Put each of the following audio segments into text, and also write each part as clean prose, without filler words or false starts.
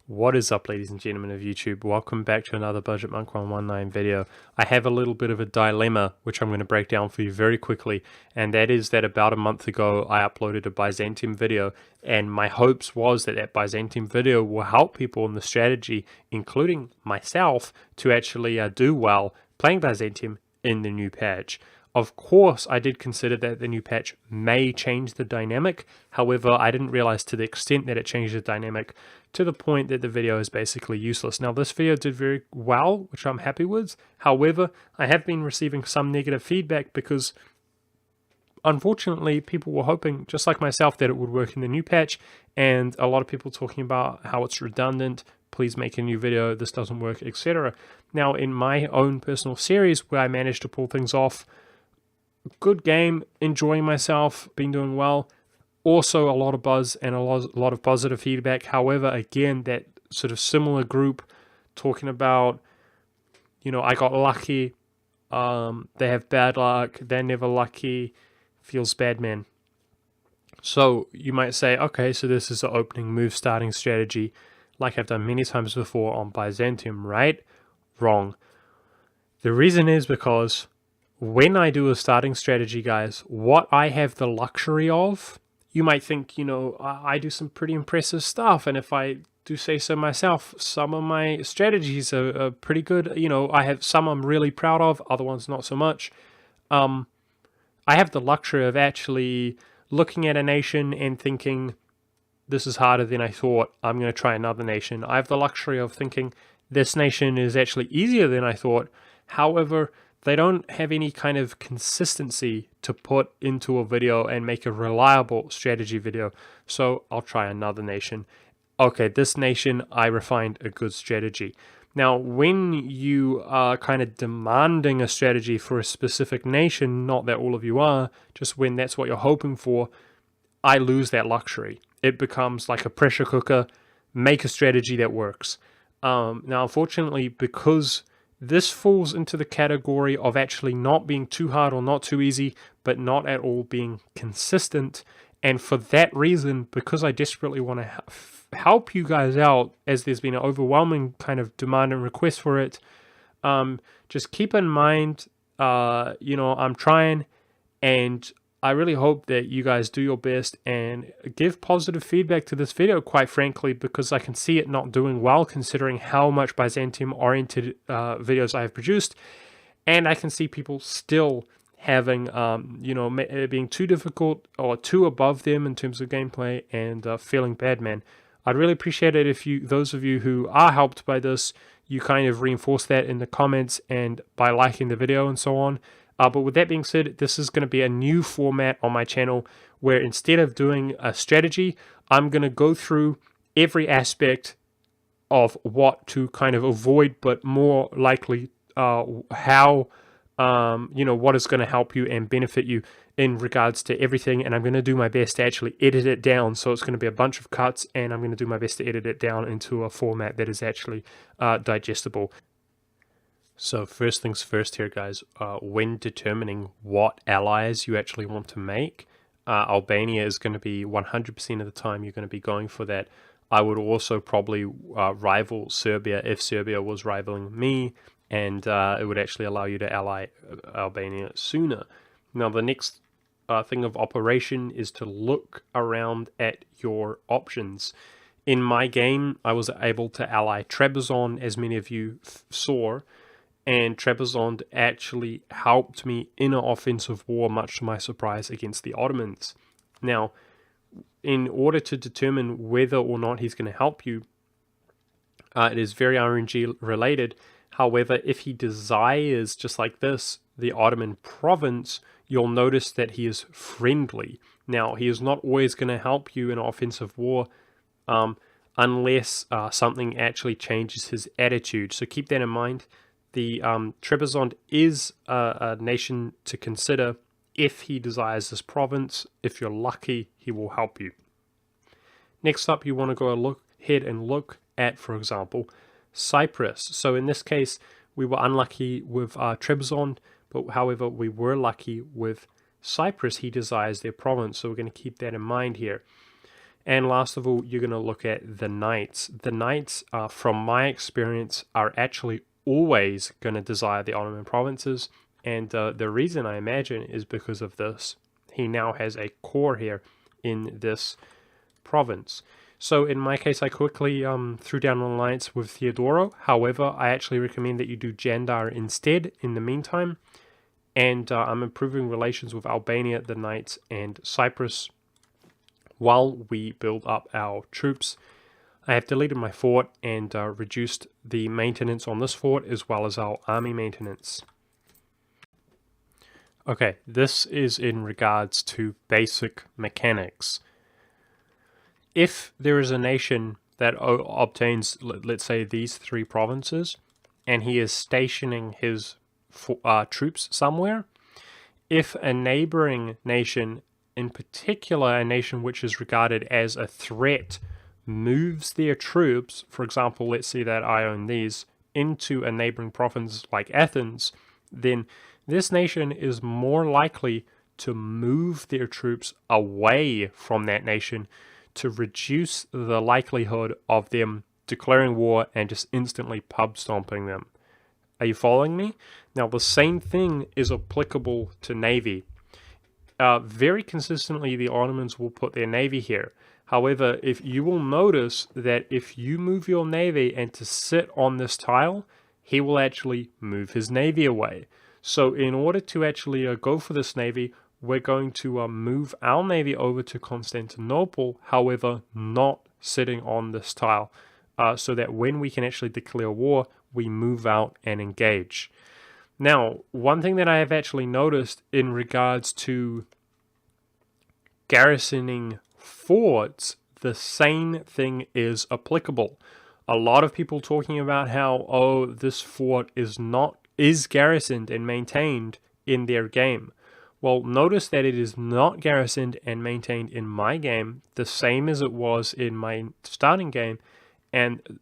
What is up, ladies and gentlemen of YouTube? Welcome back to another Budget Monk 119 video. I have a little bit of a dilemma which I'm going to break down for you very quickly, and that is that about a month ago I uploaded a Byzantium video, and my hopes was that that Byzantium video will help people in the strategy, including myself, to actually do well playing Byzantium in the new patch. Of course, I did consider that the new patch may change the dynamic. However, I didn't realize to the extent that it changed the dynamic to the point that the video is basically useless. Now, this video did very well, which I'm happy with. However, I have been receiving some negative feedback because unfortunately people were hoping, just like myself, that it would work in the new patch, and a lot of people talking about how it's redundant, please make a new video, this doesn't work, etc. Now, in my own personal series where I managed to pull things off, good game, enjoying myself, been doing well. Also a lot of buzz and a lot of positive feedback. However, again, that sort of similar group talking about, I got lucky, they have bad luck, they're never lucky, feels bad, man. So you might say, okay, so this is an opening move starting strategy like I've done many times before on Byzantium, right? Wrong. The reason is because when I do a starting strategy, guys, what I have the luxury of, you might think, I do some pretty impressive stuff. And if I do say so myself, some of my strategies are pretty good. I have some I'm really proud of, other ones not so much. I have the luxury of actually looking at a nation and thinking, this is harder than I thought, I'm going to try another nation. I have the luxury of thinking, this nation is actually easier than I thought. However, they don't have any kind of consistency to put into a video and make a reliable strategy video. So I'll try another nation. Okay, this nation, I refined a good strategy. Now, when you are kind of demanding a strategy for a specific nation, not that all of you are, just when that's what you're hoping for, I lose that luxury. It becomes like a pressure cooker, make a strategy that works. Now, unfortunately, because this falls into the category of actually not being too hard or not too easy, but not at all being consistent. And for that reason, because I desperately want to help you guys out, as there's been an overwhelming kind of demand and request for it, just keep in mind, I'm trying, and I really hope that you guys do your best and give positive feedback to this video, quite frankly, because I can see it not doing well considering how much Byzantium-oriented videos I have produced. And I can see people still having, being too difficult or too above them in terms of gameplay and feeling bad, man. I'd really appreciate it if those of you who are helped by this, you kind of reinforce that in the comments and by liking the video and so on. But with that being said, this is going to be a new format on my channel where instead of doing a strategy, I'm going to go through every aspect of what to kind of avoid, but more likely how, what is going to help you and benefit you in regards to everything. And I'm going to do my best to actually edit it down. So it's going to be a bunch of cuts, and I'm going to do my best to edit it down into a format that is actually digestible. So first things first here, guys, when determining what allies you actually want to make, Albania is going to be 100% of the time you're going to be going for that. I would also probably rival Serbia if Serbia was rivaling me, and it would actually allow you to ally Albania sooner. Now, the next thing of operation is to look around at your options. In my game, I was able to ally Trebizond, as many of you saw, and Trebizond actually helped me in an offensive war, much to my surprise, against the Ottomans. Now, in order to determine whether or not he's going to help you, it is very RNG related. However, if he desires, just like this, the Ottoman province, you'll notice that he is friendly. Now, he is not always going to help you in an offensive war unless something actually changes his attitude. So keep that in mind. The Trebizond is a nation to consider if he desires this province. If you're lucky, he will help you. Next up, you want to go ahead and look at, for example, Cyprus. So in this case, we were unlucky with Trebizond, but however, we were lucky with Cyprus. He desires their province, so we're going to keep that in mind here. And last of all, you're going to look at the knights. The knights, from my experience, are actually always going to desire the Ottoman provinces. And the reason, I imagine, is because of this. He now has a core here in this province. So in my case, I quickly threw down an alliance with Theodoro. However, I actually recommend that you do Jandar instead in the meantime. And I'm improving relations with Albania, the Knights, and Cyprus while we build up our troops. I have deleted my fort and reduced the maintenance on this fort as well as our army maintenance. Okay, this is in regards to basic mechanics. If there is a nation that obtains, let's say, these 3 provinces, and he is stationing his troops somewhere, if a neighboring nation, in particular a nation which is regarded as a threat, moves their troops, for example, let's say that I own these, into a neighboring province like Athens, then this nation is more likely to move their troops away from that nation to reduce the likelihood of them declaring war and just instantly pub stomping them. Are you following me? Now, the same thing is applicable to navy. Very consistently, the Ottomans will put their navy here. However, if you will notice that if you move your navy and to sit on this tile, he will actually move his navy away. So in order to actually go for this navy, we're going to move our navy over to Constantinople, however, not sitting on this tile, so that when we can actually declare war, we move out and engage. Now, one thing that I have actually noticed in regards to garrisoning forts, the same thing is applicable. A lot of people talking about how, oh, this fort is garrisoned and maintained in their game. Well, notice that it is not garrisoned and maintained in my game, the same as it was in my starting game. And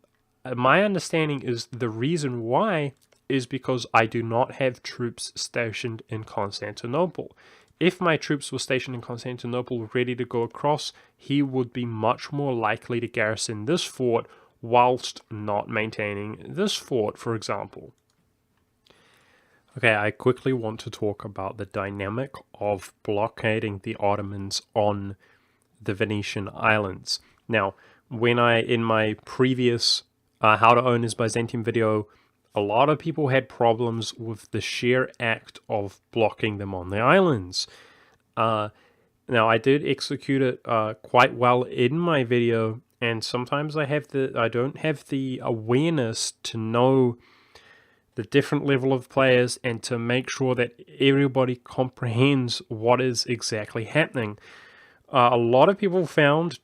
my understanding is the reason why is because I do not have troops stationed in Constantinople. If my troops were stationed in Constantinople ready to go across, he would be much more likely to garrison this fort whilst not maintaining this fort, for example. Okay, I quickly want to talk about the dynamic of blockading the Ottomans on the Venetian islands. Now, in my previous How to Own His Byzantium video, a lot of people had problems with the sheer act of blocking them on the islands. Now, I did execute it quite well in my video, and sometimes I don't have the awareness to know the different level of players and to make sure that everybody comprehends what is exactly happening. A lot of people found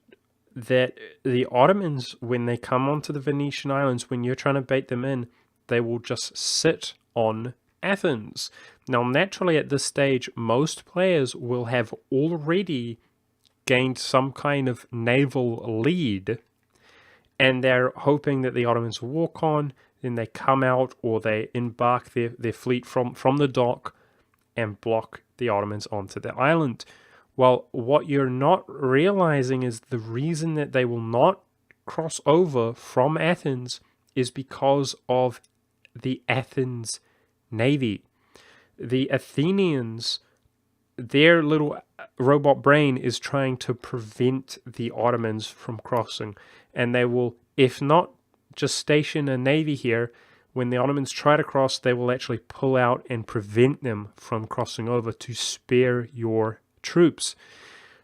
that the Ottomans, when they come onto the Venetian islands, when you're trying to bait them in, they will just sit on Athens. Now, naturally, at this stage, most players will have already gained some kind of naval lead, and they're hoping that the Ottomans will walk on, then they come out or they embark their fleet from the dock and block the Ottomans onto the island. Well, what you're not realizing is the reason that they will not cross over from Athens is because of the Athens navy. The Athenians, their little robot brain is trying to prevent the Ottomans from crossing, and they will, if not just station a navy here, when the Ottomans try to cross, they will actually pull out and prevent them from crossing over to spare your troops.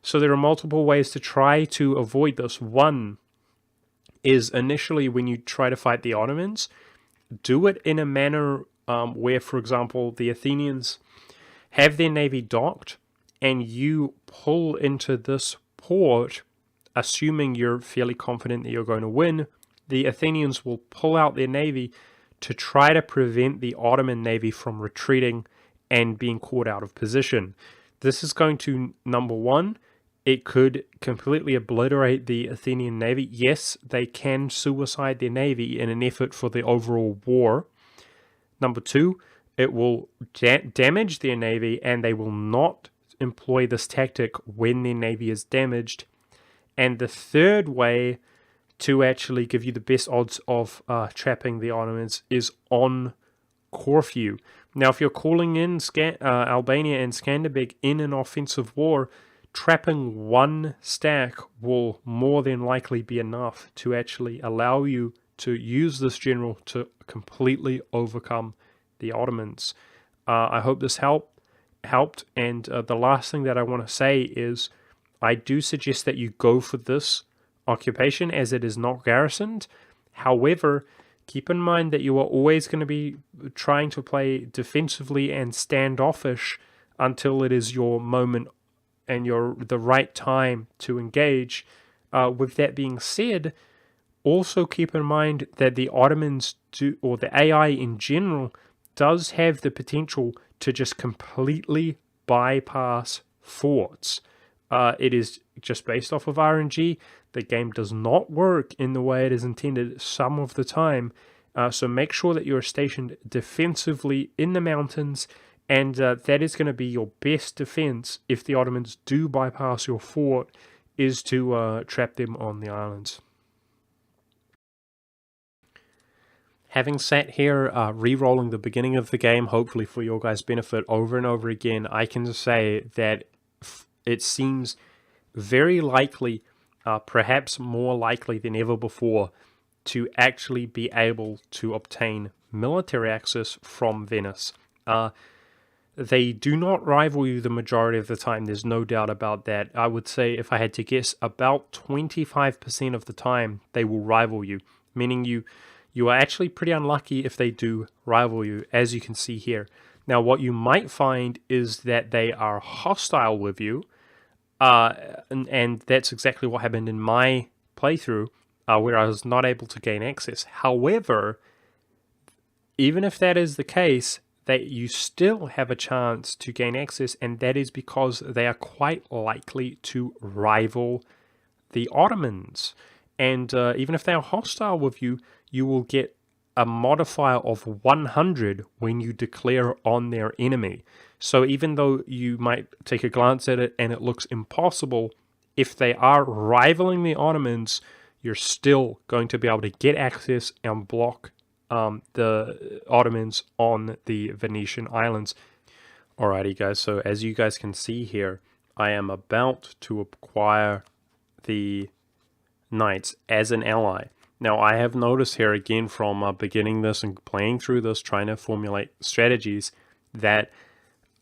So there are multiple ways to try to avoid this. One is initially when you try to fight the Ottomans, do it in a manner where, for example, the Athenians have their navy docked and you pull into this port, assuming you're fairly confident that you're going to win. The Athenians will pull out their navy to try to prevent the Ottoman navy from retreating and being caught out of position. This is going to, number one, it could completely obliterate the Athenian navy. Yes, they can suicide their navy in an effort for the overall war. Number two, it will damage their navy, and they will not employ this tactic when their navy is damaged. And the third way to actually give you the best odds of trapping the Ottomans is on Corfu. Now, if you're calling in Albania and Skanderbeg in an offensive war, trapping one stack will more than likely be enough to actually allow you to use this general to completely overcome the Ottomans. I hope this helped. And the last thing that I want to say is I do suggest that you go for this occupation as it is not garrisoned. However, keep in mind that you are always going to be trying to play defensively and standoffish until it is your moment and the right time to engage. With that being said, also keep in mind that the Ottomans or the AI in general, does have the potential to just completely bypass forts. It is just based off of RNG. The game does not work in the way it is intended some of the time. So make sure that you're stationed defensively in the mountains, and that is going to be your best defense if the Ottomans do bypass your fort, is to trap them on the islands. Having sat here re-rolling the beginning of the game, hopefully for your guys' benefit over and over again, I can say that it seems very likely, perhaps more likely than ever before, to actually be able to obtain military access from Venice. They do not rival you the majority of the time, there's no doubt about that. I would say, if I had to guess, about 25% of the time they will rival you, meaning you are actually pretty unlucky if they do rival you, as you can see here. Now, what you might find is that they are hostile with you, and that's exactly what happened in my playthrough, where I was not able to gain access. However, even if that is the case, that you still have a chance to gain access, and that is because they are quite likely to rival the Ottomans. And even if they are hostile with you, you will get a modifier of 100 when you declare on their enemy. So even though you might take a glance at it and it looks impossible, if they are rivaling the Ottomans, you're still going to be able to get access and block the Ottomans on the Venetian islands. Alrighty guys, so as you guys can see here, I am about to acquire the Knights as an ally. Now, I have noticed here again from beginning this and playing through this, trying to formulate strategies, that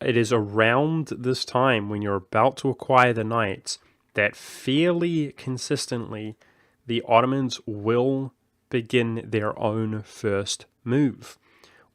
it is around this time when you're about to acquire the Knights that fairly consistently the Ottomans will begin their own first move.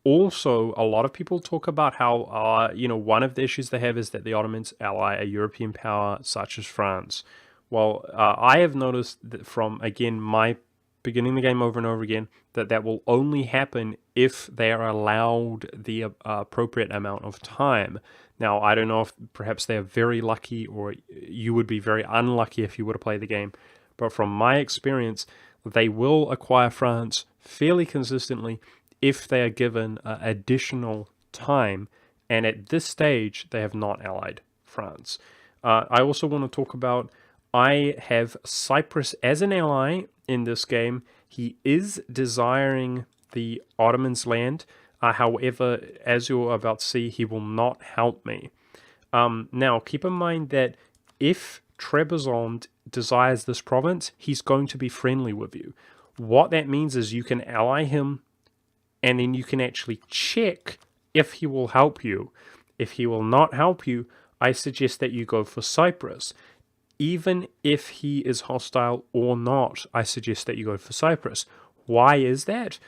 Also, a lot of people talk about how, one of the issues they have is that the Ottomans ally a European power such as France. Well, I have noticed that from, again, my beginning the game over and over again, that will only happen if they are allowed the appropriate amount of time. Now, I don't know if perhaps they are very lucky, or you would be very unlucky if you were to play the game, but from my experience, they will acquire France fairly consistently if they are given additional time, and at this stage, they have not allied France. I also want to talk about, I have Cyprus as an ally in this game. He is desiring the Ottomans' land. However, as you're about to see, he will not help me. Now, keep in mind that if Trebizond desires this province, he's going to be friendly with you. What that means is you can ally him, and then you can actually check if he will help you. If he will not help you, I suggest that you go for Cyprus. Even if he is hostile or not, I suggest that you go for Cyprus. Why is that?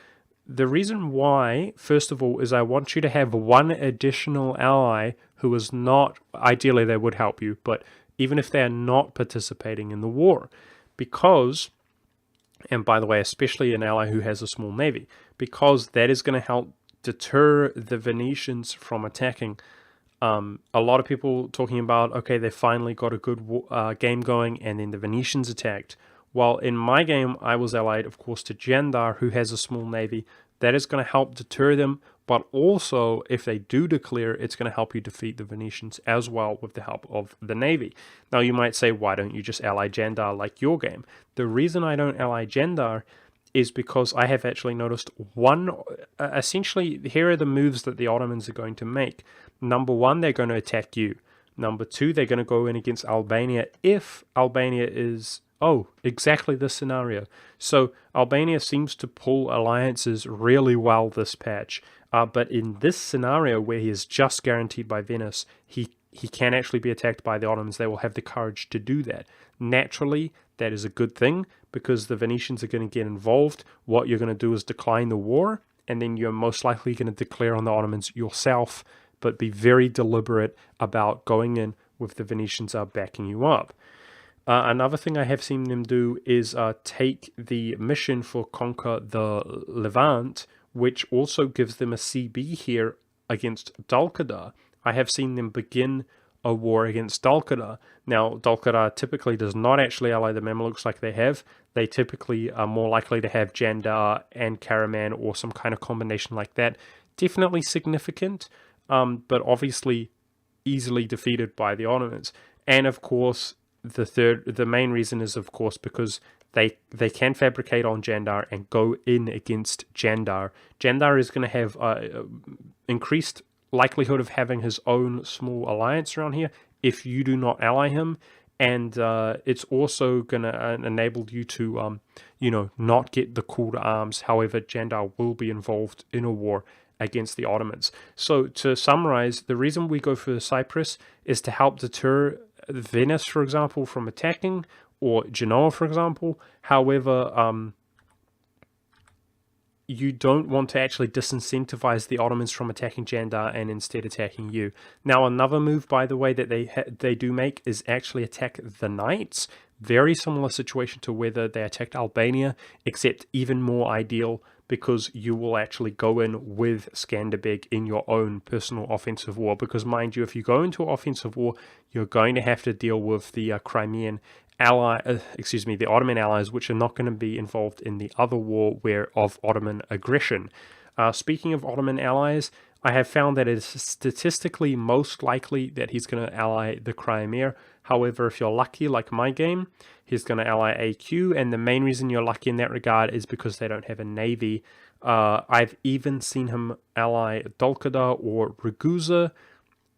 The reason why, first of all, is I want you to have one additional ally who is not, ideally they would help you, but even if they are not participating in the war. Because, and by the way, especially an ally who has a small navy, because that is going to help deter the Venetians from attacking. A lot of people talking about, okay, they finally got a good game going, and then the Venetians attacked. While in my game, I was allied, of course, to Jandar, who has a small navy, That is going to help deter them, but also if they do declare, it's going to help you defeat the Venetians as well with the help of the navy. Now you might say, why don't you just ally Jandar like your game? The reason I don't ally Jandar is because I have actually noticed essentially here are the moves that the Ottomans are going to make. Number one, they're going to attack you. Number two, they're going to go in against Albania if Albania is, exactly this scenario. So Albania seems to pull alliances really well this patch. But in this scenario where he is just guaranteed by Venice, he can actually be attacked by the Ottomans. They will have the courage to do that. Naturally, that is a good thing because the Venetians are going to get involved. What you're going to do is decline the war, and then you're most likely going to declare on the Ottomans yourself, but be very deliberate about going in with the Venetians backing you up. Another thing I have seen them do is take the mission for conquer the Levant, which also gives them a CB here against Dulkadar. I have seen them begin a war against Dulkadar. Now, Dulkadar typically does not actually ally the Mamelukes like they have. They typically are more likely to have Jandar and Karaman or some kind of combination like that. Definitely significant, but obviously easily defeated by the Ottomans. And of course, the main reason is of course because they can fabricate on Jandar and go in against Jandar. Jandar is going to have increased likelihood of having his own small alliance around here if you do not ally him, and it's also going to enable you to not get the call to arms. However, Jandar will be involved in a war against the Ottomans. So to summarize, the reason we go for Cyprus is to help deter Venice, for example, from attacking, or Genoa, for example. However, you don't want to actually disincentivize the Ottomans from attacking Jandar and instead attacking you. Now, another move, by the way, that they do make is actually attack the Knights. Very similar situation to whether they attacked Albania, except even more ideal because you will actually go in with Skanderbeg in your own personal offensive war. Because mind you, if you go into offensive war, you're going to have to deal with the Crimean the Ottoman allies, which are not going to be involved in the other war of Ottoman aggression. Speaking of Ottoman allies, I have found that it is statistically most likely that he's going to ally the Crimea. However, if you're lucky, like my game, he's going to ally AQ, and the main reason you're lucky in that regard is because they don't have a navy. I've even seen him ally Dulkadar or Ragusa,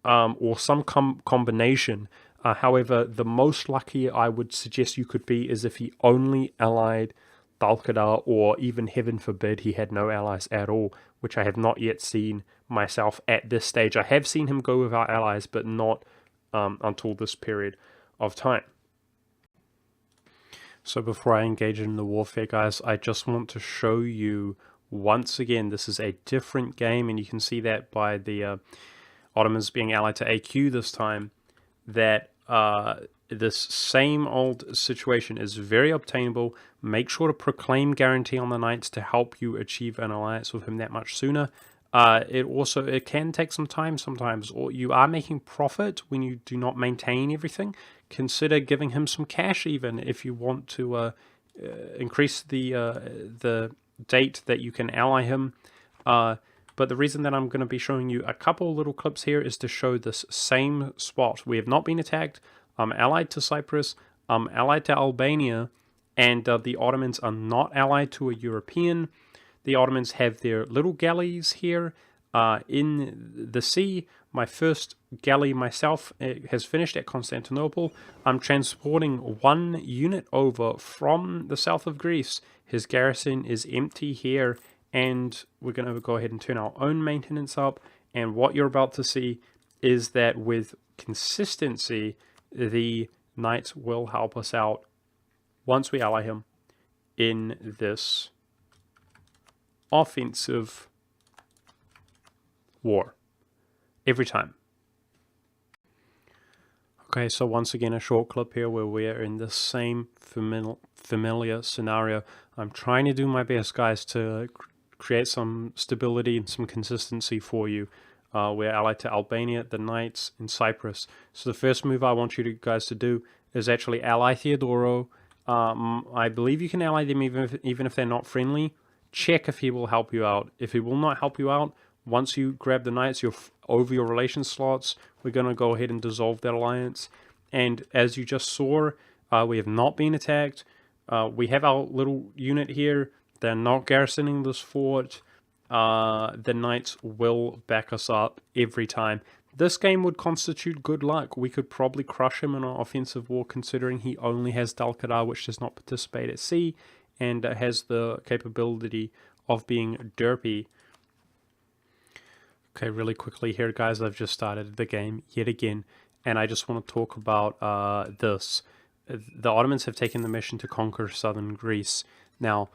or some combination. However, the most lucky I would suggest you could be is if he only allied Dulkadar, or even heaven forbid he had no allies at all, which I have not yet seen myself at this stage. I have seen him go without allies, but not until this period of time. So before I engage in the warfare, guys, I just want to show you once again, this is a different game, and you can see that by the Ottomans being allied to AQ this time, that this same old situation is very obtainable. Make sure to proclaim guarantee on the Knights to help you achieve an alliance with him that much sooner. It can take some time sometimes, or you are making profit when you do not maintain everything. Consider giving him some cash even if you want to increase the date that you can ally him. But the reason that I'm going to be showing you a couple little clips here is to show this same spot. We have not been attacked. I'm allied to Cyprus. I'm allied to Albania. And the Ottomans are not allied to a European. The Ottomans have their little galleys here in the sea. My first galley myself has finished at Constantinople. I'm transporting one unit over from the south of Greece. His garrison is empty here. And we're going to go ahead and turn our own maintenance up. And what you're about to see is that with consistency, the Knights will help us out once we ally him in this offensive war. Every time. Okay, so once again, a short clip here where we're in the same familiar scenario. I'm trying to do my best, guys, to create some stability and some consistency for you. We're allied to Albania, the Knights, and Cyprus. So the first move I want you guys to do is actually ally Theodoro. I believe you can ally them even if they're not friendly. check if he will help you out. If he will not help you out, once you grab the knights, you're over your relation slots, we're going to go ahead and dissolve that alliance. And as you just saw, we have not been attacked. We have our little unit here. They're not garrisoning this fort. The knights will back us up every time. This game would constitute good luck. We could probably crush him in an offensive war, considering he only has Dal-Qadar, which does not participate at sea, and has the capability of being derpy. Okay, really quickly here, guys, I've just started the game yet again, and I just want to talk about this. The Ottomans have taken the mission to conquer southern Greece. Now,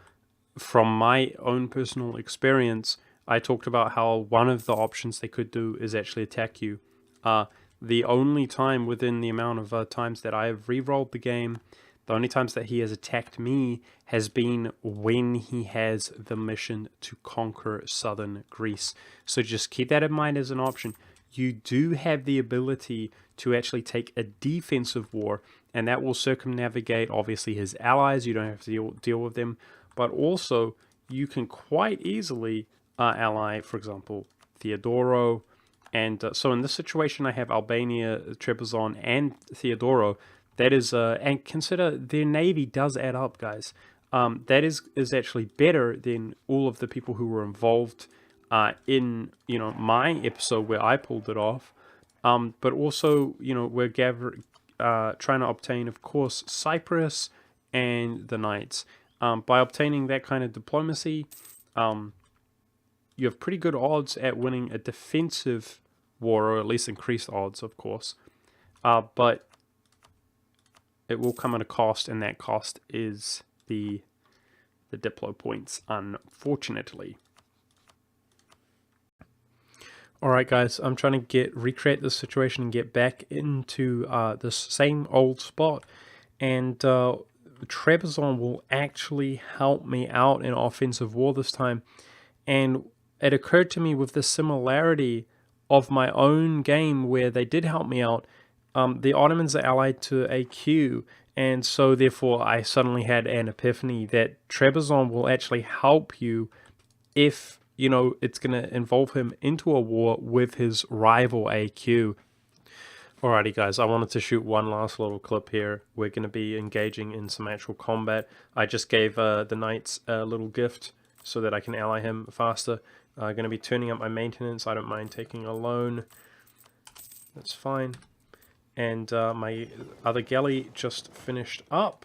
from my own personal experience, I talked about how one of the options they could do is actually attack you. The only time within the amount of times that I have re-rolled the game, the only times that he has attacked me has been when he has the mission to conquer southern Greece. So just keep that in mind as an option. You do have the ability to actually take a defensive war, and that will circumnavigate, obviously, his allies. You don't have to deal with them. But also, you can quite easily ally, for example, Theodoro. And so in this situation, I have Albania, Trebizond, and Theodoro. That is, and consider their navy does add up, guys. That is actually better than all of the people who were involved in, my episode where I pulled it off. But also, we're trying to obtain, of course, Cyprus and the Knights. By obtaining that kind of diplomacy, you have pretty good odds at winning a defensive war, or at least increased odds, of course. But it will come at a cost, and that cost is the diplo points, unfortunately. Alright guys, I'm trying to recreate this situation and get back into this same old spot, and Trebizond will actually help me out in offensive war this time. And it occurred to me with the similarity of my own game where they did help me out, the Ottomans are allied to AQ, and so therefore I suddenly had an epiphany that Trebizond will actually help you if, it's going to involve him into a war with his rival AQ. Alrighty guys, I wanted to shoot one last little clip here. We're going to be engaging in some actual combat. I just gave the knights a little gift so that I can ally him faster. I'm going to be turning up my maintenance. I don't mind taking a loan. That's fine. And my other galley just finished up.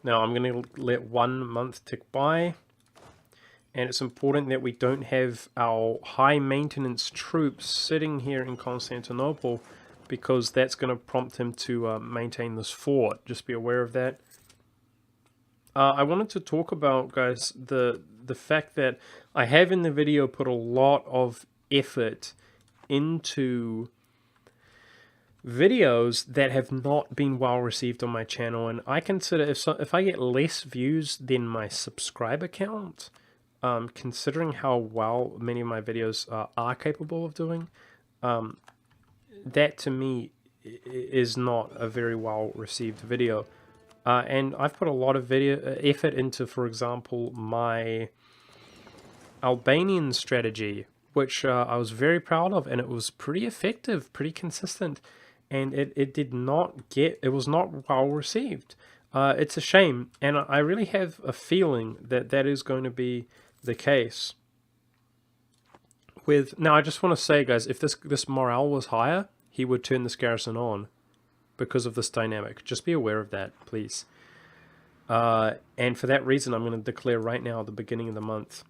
Now I'm going to let 1 month tick by. And it's important that we don't have our high maintenance troops sitting here in Constantinople, because that's going to prompt him to maintain this fort. Just be aware of that. I wanted to talk about, guys, the fact that I have in the video put a lot of effort into videos that have not been well received on my channel, and I consider if I get less views than my subscriber count, considering how well many of my videos are capable of doing, that to me is not a very well received video. And I've put a lot of effort into, for example, my Albanian strategy, which I was very proud of, and it was pretty effective, pretty consistent, and it was not well received. It's a shame, and I really have a feeling that that is going to be the case. Now I just want to say, guys, if this morale was higher, he would turn this garrison on because of this dynamic. Just be aware of that, please. And for that reason, I'm going to declare right now at the beginning of the month.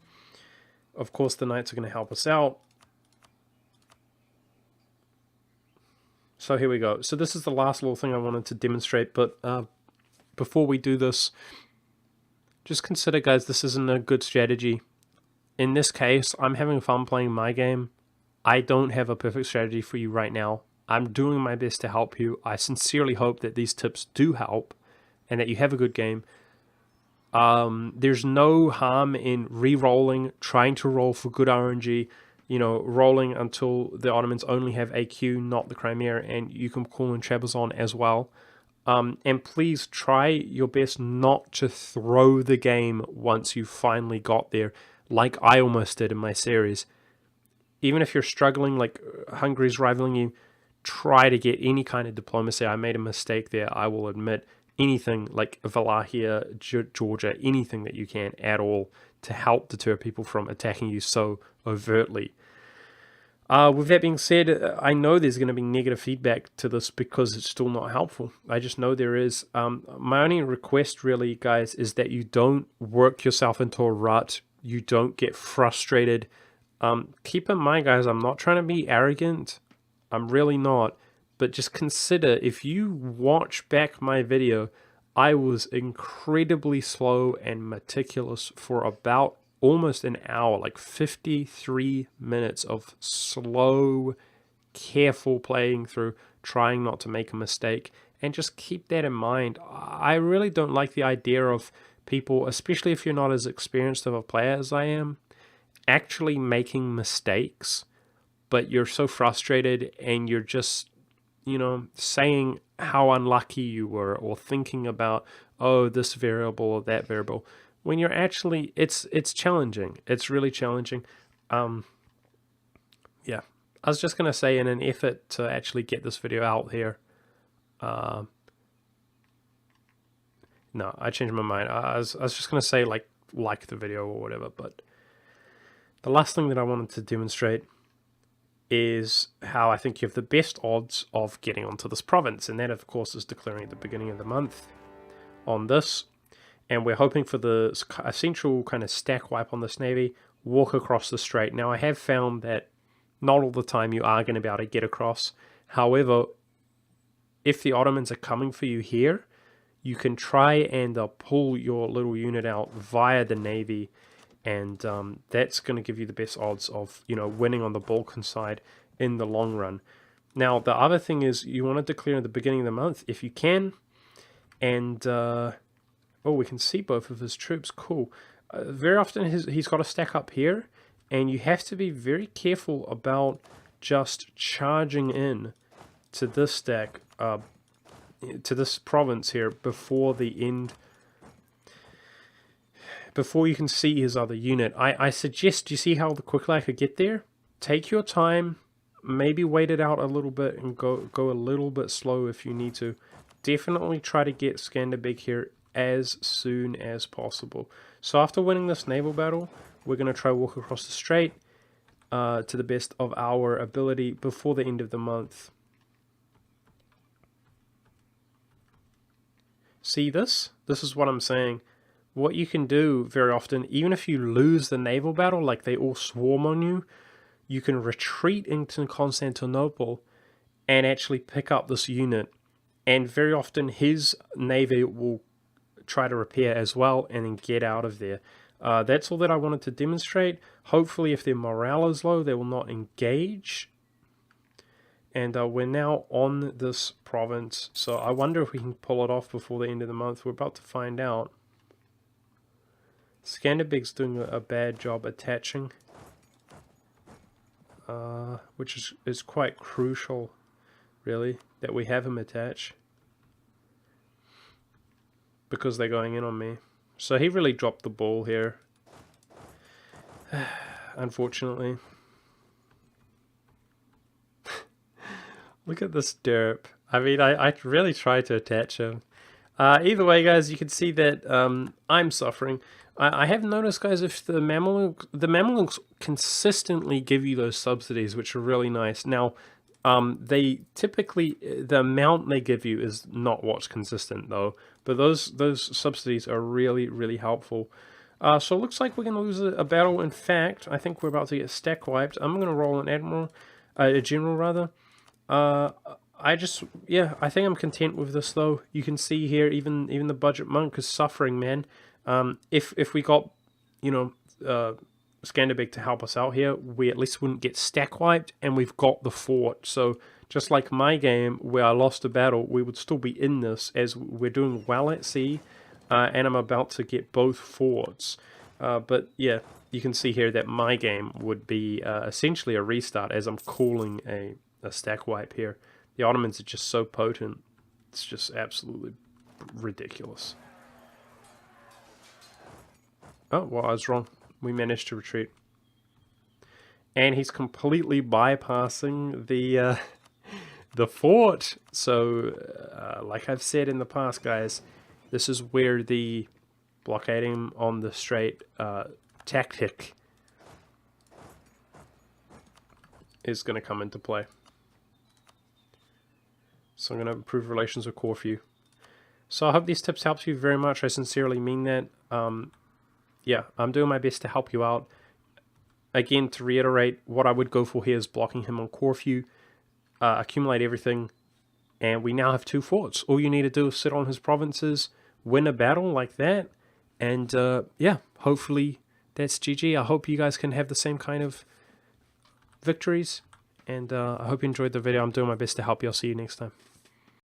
Of course, the knights are going to help us out. So here we go. So this is the last little thing I wanted to demonstrate, but before we do this, just consider, guys, this isn't a good strategy. In this case, I'm having fun playing my game. I don't have a perfect strategy for you right now. I'm doing my best to help you. I sincerely hope that these tips do help and that you have a good game. There's no harm in re-rolling, trying to roll for good RNG, rolling until the Ottomans only have AQ, not the Crimea, and you can call in Trebizond as well. And please try your best not to throw the game once you finally got there, like I almost did in my series. Even if you're struggling, like Hungary's rivaling you, try to get any kind of diplomacy. I made a mistake there, I will admit. Anything like Wallachia, Georgia, anything that you can at all to help deter people from attacking you so overtly. With that being said, I know there's going to be negative feedback to this because it's still not helpful. I just know there is. My only request really, guys, is that you don't work yourself into a rut. You don't get frustrated. Keep in mind, guys, I'm not trying to be arrogant. I'm really not. But just consider, if you watch back my video, I was incredibly slow and meticulous for about almost an hour, like 53 minutes of slow, careful playing through, trying not to make a mistake. And just keep that in mind. I really don't like the idea of people, especially if you're not as experienced of a player as I am, actually making mistakes, but you're so frustrated and you're just, saying how unlucky you were, or thinking about, oh, this variable or that variable, when you're actually, it's challenging. It's really challenging. Yeah, I was just going to say, in an effort to actually get this video out here, no, I changed my mind. I was just going to say like the video or whatever, but the last thing that I wanted to demonstrate is how I think you have the best odds of getting onto this province, and that of course is declaring at the beginning of the month on this. And we're hoping for the essential kind of stack wipe on this navy, walk across the strait. Now, I have found that not all the time you are going to be able to get across. However, if the Ottomans are coming for you here, you can try and pull your little unit out via the navy, and that's going to give you the best odds of, winning on the Balkan side in the long run. Now, the other thing is you want to declare at the beginning of the month if you can, and oh, we can see both of his troops. Cool. Very often he's got a stack up here, and you have to be very careful about just charging in to this stack, to this province here before the end, before you can see his other unit. I suggest, you see how quickly I could get there? Take your time, maybe wait it out a little bit and go a little bit slow if you need to. Definitely try to get Skanderbeg here as soon as possible. So after winning this naval battle, we're going to try walk across the strait to the best of our ability before the end of the month. See this? This is what I'm saying. What you can do very often, even if you lose the naval battle, like they all swarm on you, you can retreat into Constantinople and actually pick up this unit. And very often his navy will try to repair as well and then get out of there. That's all that I wanted to demonstrate. Hopefully if their morale is low, they will not engage. And we're now on this province, so I wonder if we can pull it off before the end of the month. We're about to find out. Skanderbeg's doing a bad job attaching, which is quite crucial, really, that we have him attach, because they're going in on me. So he really dropped the ball here, unfortunately. Look at this derp. I mean, I really tried to attach him. Either way, guys, you can see that I'm suffering. I have noticed, guys, if the Mamluks consistently give you those subsidies, which are really nice. Now, they typically, the amount they give you is not what's consistent though, but those subsidies are really, really helpful. So it looks like we're going to lose a battle. In fact, I think we're about to get stack wiped. I'm going to roll an a general rather. I think I'm content with this though. You can see here, even the budget monk is suffering, man. If we got, Skanderbeg to help us out here, we at least wouldn't get stack wiped, and we've got the fort. So just like my game where I lost a battle, we would still be in this as we're doing well at sea, and I'm about to get both forts. But yeah, you can see here that my game would be essentially a restart as I'm calling a stack wipe here. The Ottomans are just so potent. It's just absolutely ridiculous. Oh, well, I was wrong. We managed to retreat. And he's completely bypassing the fort. So, like I've said in the past, guys, this is where the blockading on the strait tactic is going to come into play. So I'm going to improve relations with Corfu. So I hope these tips help you very much. I sincerely mean that. Yeah, I'm doing my best to help you out. Again, to reiterate, what I would go for here is blocking him on Corfu, accumulate everything, and we now have 2 forts. All you need to do is sit on his provinces, win a battle like that, and yeah, hopefully that's GG. I hope you guys can have the same kind of victories, and I hope you enjoyed the video. I'm doing my best to help you. I'll see you next time.